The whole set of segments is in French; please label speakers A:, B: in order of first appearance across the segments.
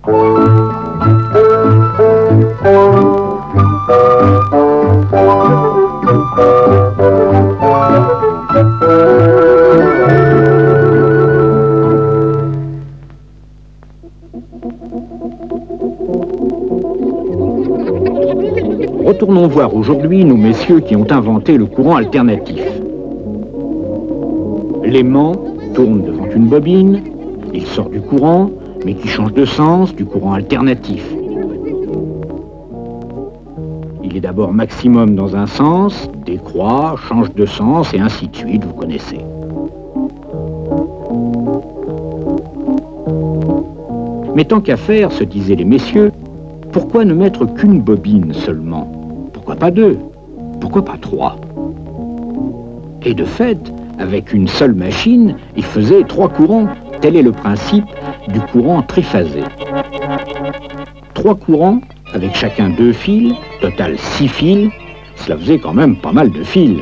A: Retournons voir aujourd'hui nos messieurs qui ont inventé le courant alternatif. L'aimant tourne devant une bobine, il sort du courant, mais qui change de sens, du courant alternatif. Il est d'abord maximum dans un sens, décroît, change de sens, et ainsi de suite, vous connaissez. Mais tant qu'à faire, se disaient les messieurs, pourquoi ne mettre qu'une bobine seulement? Pourquoi pas deux? Pourquoi pas trois? Et de fait, avec une seule machine, il faisait trois courants. Tel est le principe du courant triphasé. Trois courants, avec chacun 2 fils, total 6 fils, cela faisait quand même pas mal de fils.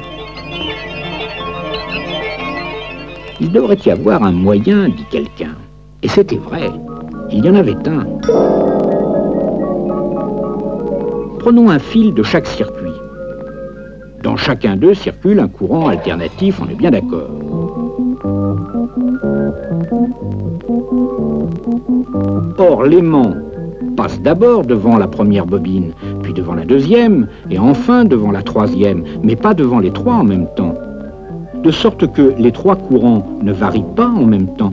A: Il devrait y avoir un moyen, dit quelqu'un. Et c'était vrai, il y en avait un. Prenons un fil de chaque circuit. Dans chacun d'eux circule un courant alternatif, on est bien d'accord. Or, l'aimant passe d'abord devant la première bobine, puis devant la deuxième, et enfin devant la troisième, mais pas devant les trois en même temps. De sorte que les trois courants ne varient pas en même temps.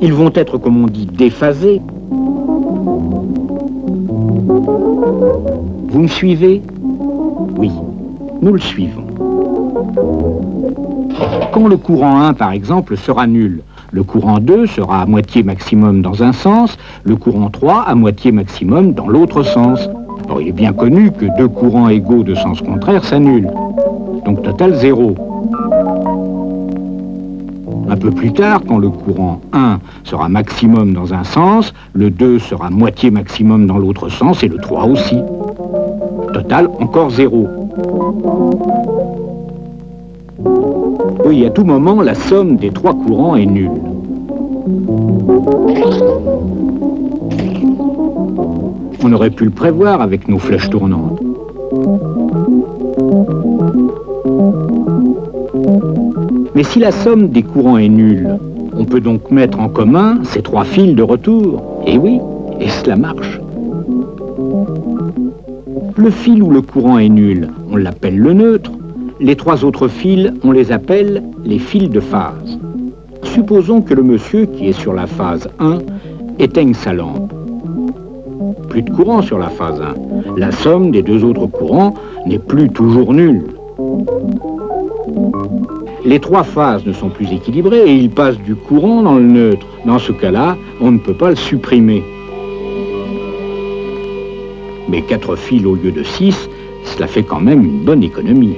A: Ils vont être, comme on dit, déphasés. Vous me suivez? Oui, nous le suivons. Quand le courant 1, par exemple, sera nul, le courant 2 sera à moitié maximum dans un sens, le courant 3 à moitié maximum dans l'autre sens. Or, il est bien connu que deux courants égaux de sens contraire s'annulent. Donc total 0. Un peu plus tard, quand le courant 1 sera maximum dans un sens, le 2 sera moitié maximum dans l'autre sens et le 3 aussi. Total, encore 0. Oui, à tout moment, la somme des trois courants est nulle. On aurait pu le prévoir avec nos flèches tournantes. Mais si la somme des courants est nulle, on peut donc mettre en commun ces trois fils de retour. Et oui, et cela marche. Le fil où le courant est nul, on l'appelle le neutre. Les trois autres fils, on les appelle les fils de phase. Supposons que le monsieur qui est sur la phase 1 éteigne sa lampe. Plus de courant sur la phase 1. La somme des deux autres courants n'est plus toujours nulle. Les trois phases ne sont plus équilibrées et il passe du courant dans le neutre. Dans ce cas-là, on ne peut pas le supprimer. Mais 4 fils au lieu de 6, cela fait quand même une bonne économie.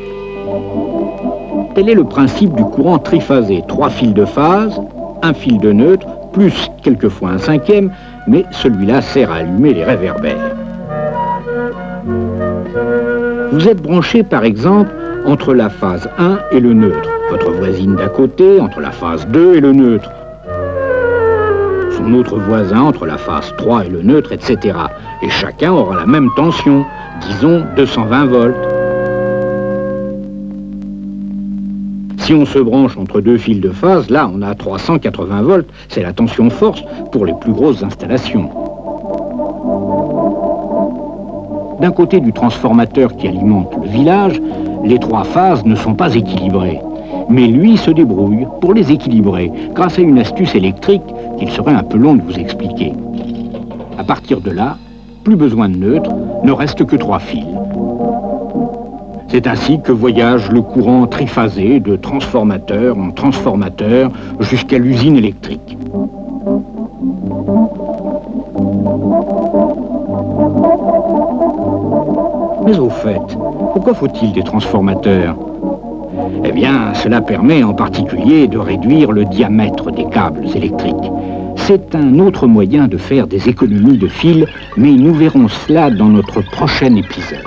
A: Tel est le principe du courant triphasé. 3 fils de phase, un fil de neutre, plus quelquefois un cinquième, mais celui-là sert à allumer les réverbères. Vous êtes branché par exemple entre la phase 1 et le neutre. Votre voisine d'à côté entre la phase 2 et le neutre. Son autre voisin entre la phase 3 et le neutre, etc. Et chacun aura la même tension, disons 220 volts. Si on se branche entre deux fils de phase, là on a 380 volts, c'est la tension force pour les plus grosses installations. D'un côté du transformateur qui alimente le village, les trois phases ne sont pas équilibrées. Mais lui se débrouille pour les équilibrer grâce à une astuce électrique qu'il serait un peu long de vous expliquer. À partir de là, plus besoin de neutre, ne reste que 3 fils. C'est ainsi que voyage le courant triphasé de transformateur en transformateur jusqu'à l'usine électrique. Mais au fait, pourquoi faut-il des transformateurs? Eh bien, cela permet en particulier de réduire le diamètre des câbles électriques. C'est un autre moyen de faire des économies de fil, mais nous verrons cela dans notre prochain épisode.